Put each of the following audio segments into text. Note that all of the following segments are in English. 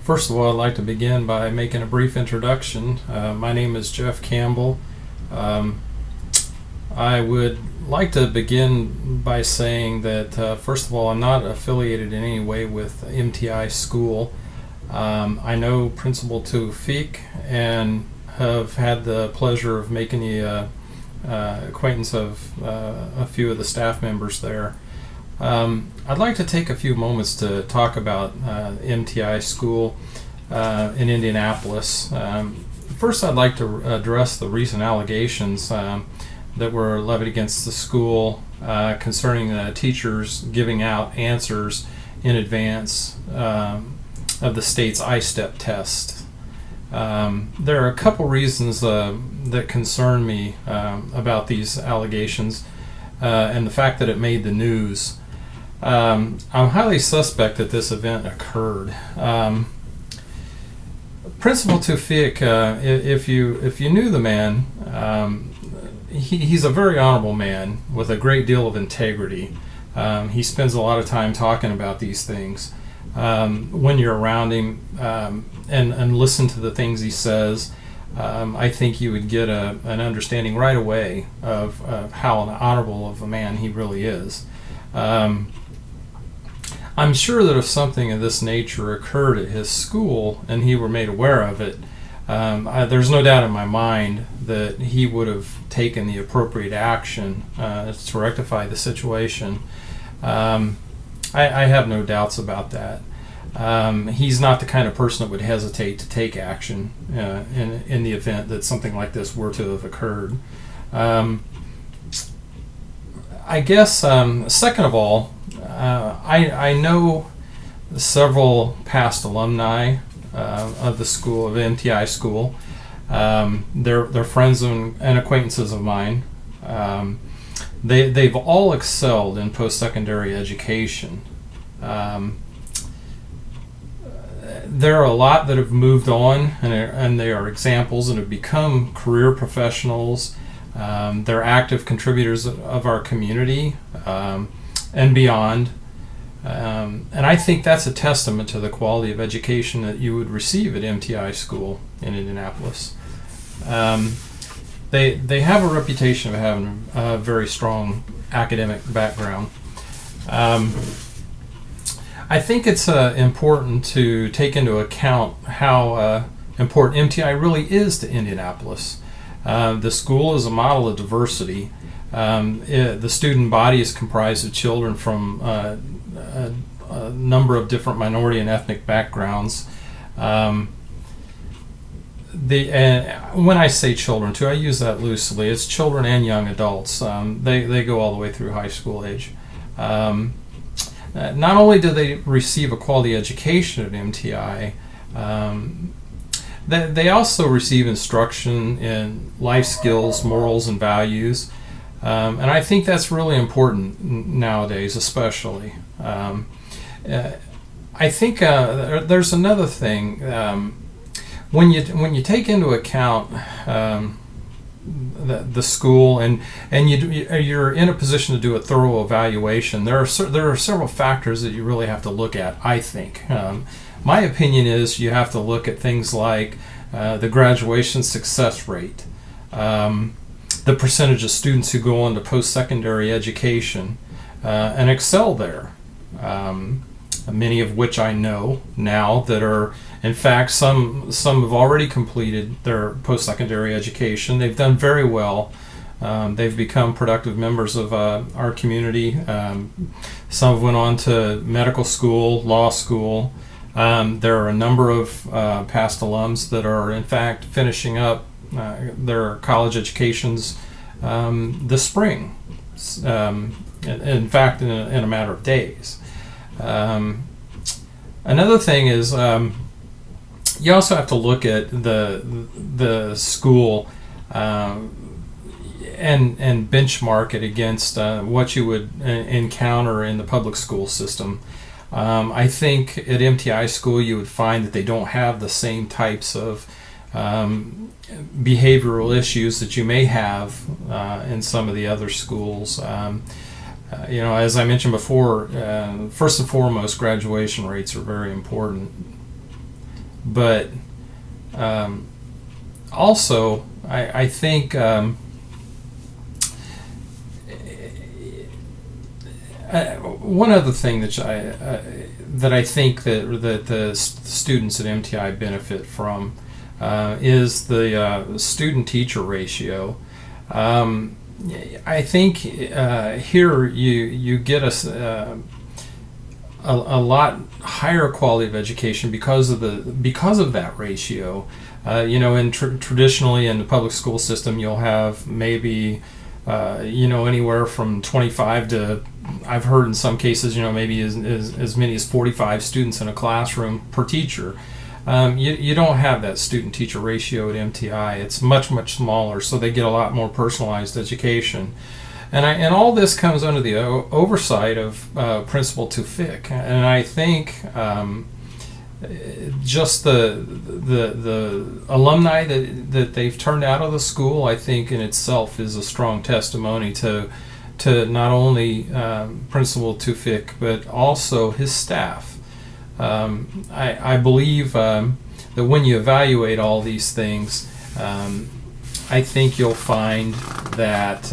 First of all, I'd like to begin by making a brief introduction. My name is Jeff Campbell. Um, I would like to begin by saying that, first of all, I'm not affiliated in any way with MTI School. I know Principal Tawfiq and have had the pleasure of making the acquaintance of a few of the staff members there. I'd like to take a few moments to talk about MTI School in Indianapolis. First, I'd like to address the recent allegations that were levied against the school concerning teachers giving out answers in advance of the state's ISTEP test. There are a couple reasons that concern me about these allegations and the fact that it made the news. I'm highly suspect that this event occurred. Principal Tawfiq, if you knew the man, he's a very honorable man with a great deal of integrity. He spends a lot of time talking about these things. When you're around him and listen to the things he says, I think you would get an understanding right away of how honorable of a man he really is. I'm sure that if something of this nature occurred at his school and he were made aware of it, there's no doubt in my mind that he would have taken the appropriate action to rectify the situation. I have no doubts about that. He's not the kind of person that would hesitate to take action in the event that something like this were to have occurred. I guess, second of all, I know several past alumni of the school, of MTI School. They're friends and acquaintances of mine. They've all excelled in post-secondary education. There are a lot that have moved on, and they are examples and have become career professionals. They're active contributors of our community and beyond. And I think that's a testament to the quality of education that you would receive at MTI School in Indianapolis. They have a reputation of having a very strong academic background. I think it's important to take into account how important MTI really is to Indianapolis. The school is a model of diversity. The student body is comprised of children from a number of different minority and ethnic backgrounds. When I say children too, I use that loosely. It's children and young adults. They go all the way through high school age. Not only do they receive a quality education at MTI, they also receive instruction in life skills, morals, and values. And I think that's really important nowadays, especially. I think there's another thing. When you take into account the school and you're in a position to do a thorough evaluation, there are several factors that you really have to look at, I think. My opinion is you have to look at things like the graduation success rate, the percentage of students who go on to post-secondary education and excel there, many of which I know now that are, in fact, some have already completed their post-secondary education. They've done very well. They've become productive members of our community. Some have went on to medical school, law school. There are a number of past alums that are, in fact, finishing up their college educations this spring. In fact, in a matter of days. Another thing is you also have to look at the school and benchmark it against what you would encounter in the public school system. I think at MTI School you would find that they don't have the same types of behavioral issues that you may have in some of the other schools. As I mentioned before, first and foremost, graduation rates are very important. but also I think one other thing that I think that the students at MTI benefit from is the student-teacher ratio. I think here you get a lot higher quality of education because of that ratio. Traditionally in the public school system, you'll have maybe anywhere from 25 to, I've heard in some cases, maybe as many as 45 students in a classroom per teacher. You don't have that student-teacher ratio at MTI. It's much, much smaller, so they get a lot more personalized education. And all this comes under the oversight of Principal Tufik. And I think just the alumni that they've turned out of the school, I think in itself is a strong testimony to not only Principal Tufik, but also his staff. I believe that when you evaluate all these things, I think you'll find that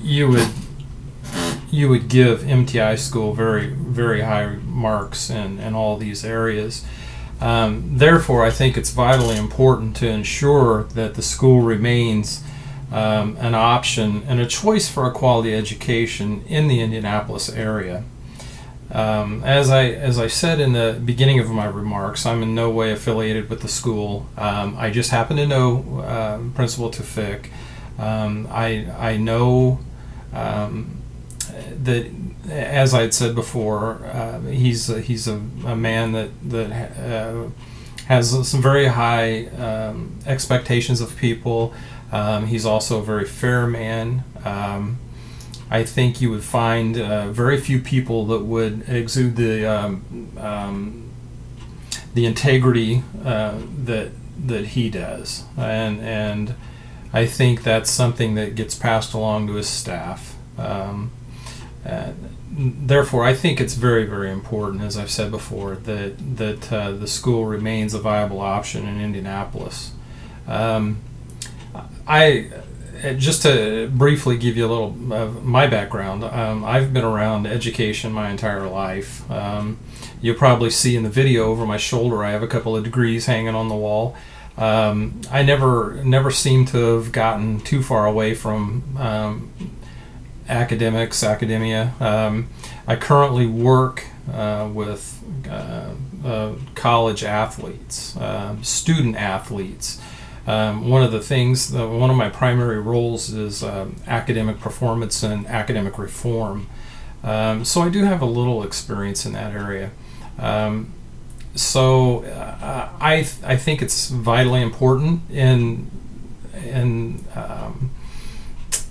you would give MTI school very, very high marks in all these areas. Therefore, I think it's vitally important to ensure that the school remains an option and a choice for a quality education in the Indianapolis area. As I said in the beginning of my remarks, I'm in no way affiliated with the school. I just happen to know Principal Tufik. I know that, as I had said before, he's a man that has some very high expectations of people. He's also a very fair man. I think you would find very few people that would exude the integrity that he does, and I think that's something that gets passed along to his staff. Therefore, I think it's very, very important, as I've said before, that the school remains a viable option in Indianapolis. Just to briefly give you a little of my background, I've been around education my entire life. You'll probably see in the video over my shoulder I have a couple of degrees hanging on the wall. I never seem to have gotten too far away from academia. I currently work with college athletes, student athletes. One of my primary roles is academic performance and academic reform. So I do have a little experience in that area. So I think it's vitally important in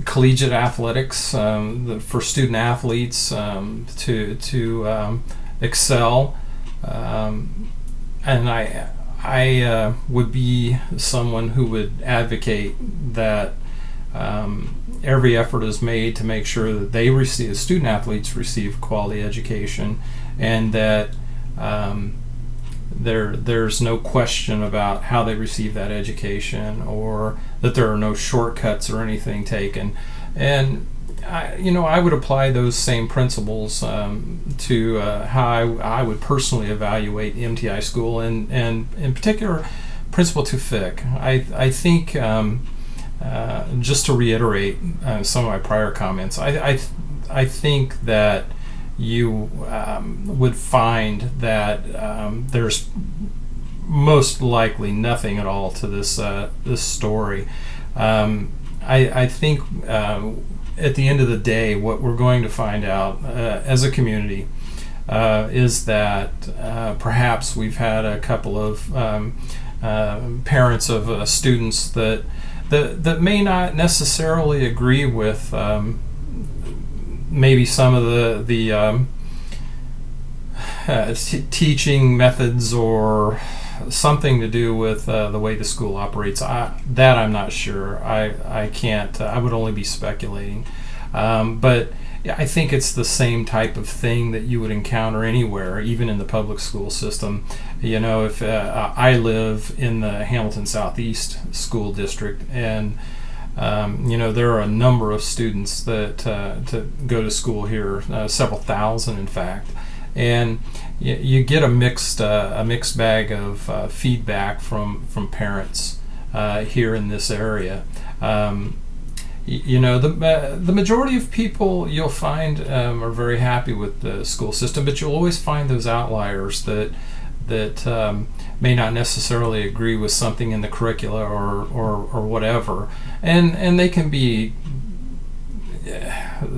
collegiate athletics for student athletes to excel, and I would be someone who would advocate that every effort is made to make sure that student athletes receive quality education, and that there's no question about how they receive that education, or that there are no shortcuts or anything taken. And I would apply those same principles to how I would personally evaluate MTI school, and in particular Principal Tufik. I think, just to reiterate some of my prior comments, I think that you would find that there's most likely nothing at all to this story. I think at the end of the day, what we're going to find out as a community is that perhaps we've had a couple of parents of students that may not necessarily agree with maybe some of the teaching methods, or something to do with the way the school operates. That I'm not sure. I can't. I would only be speculating. But yeah, I think it's the same type of thing that you would encounter anywhere, even in the public school system. You know, if I live in the Hamilton Southeast School District, and you know, there are a number of students that to go to school here, several thousand, in fact, and you get a mixed bag of feedback from parents here in this area. You know, the majority of people you'll find are very happy with the school system, but you'll always find those outliers that may not necessarily agree with something in the curricula or whatever, and they can be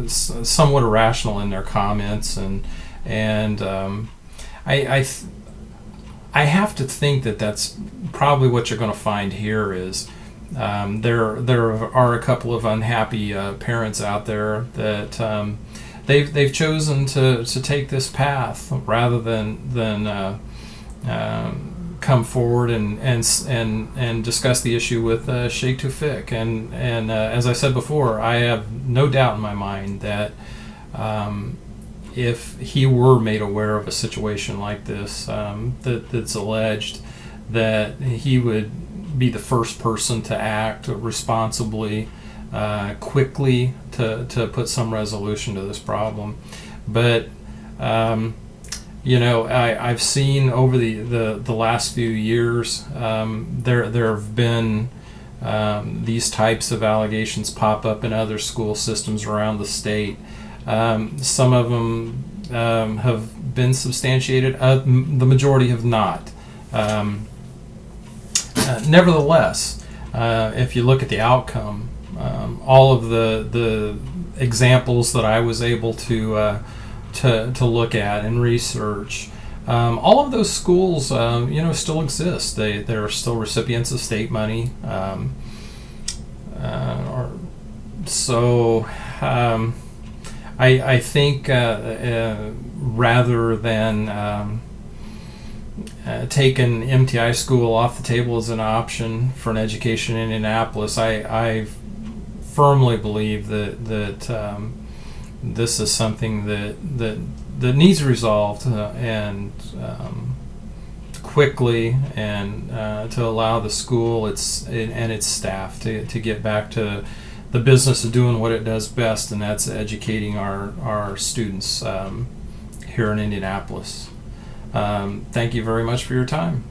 somewhat irrational in their comments, and I have to think that that's probably what you're going to find here is. There are a couple of unhappy parents out there that they've chosen to take this path rather than come forward and discuss the issue with Sheikh Tawfiq. And as I said before, I have no doubt in my mind that if he were made aware of a situation like this that's alleged, that he would be the first person to act responsibly, quickly to put some resolution to this problem. But you know, I've seen over the last few years there have been these types of allegations pop up in other school systems around the state. Some of them have been substantiated. The majority have not. Nevertheless, if you look at the outcome, all of the examples that I was able to look at and research, all of those schools, you know, still exist. They're still recipients of state money. I think rather than take an MTI school off the table as an option for an education in Indianapolis, I firmly believe that this is something that needs resolved and quickly, and to allow the school and its staff to get back to the business of doing what it does best, and that's educating our students here in Indianapolis. Thank you very much for your time.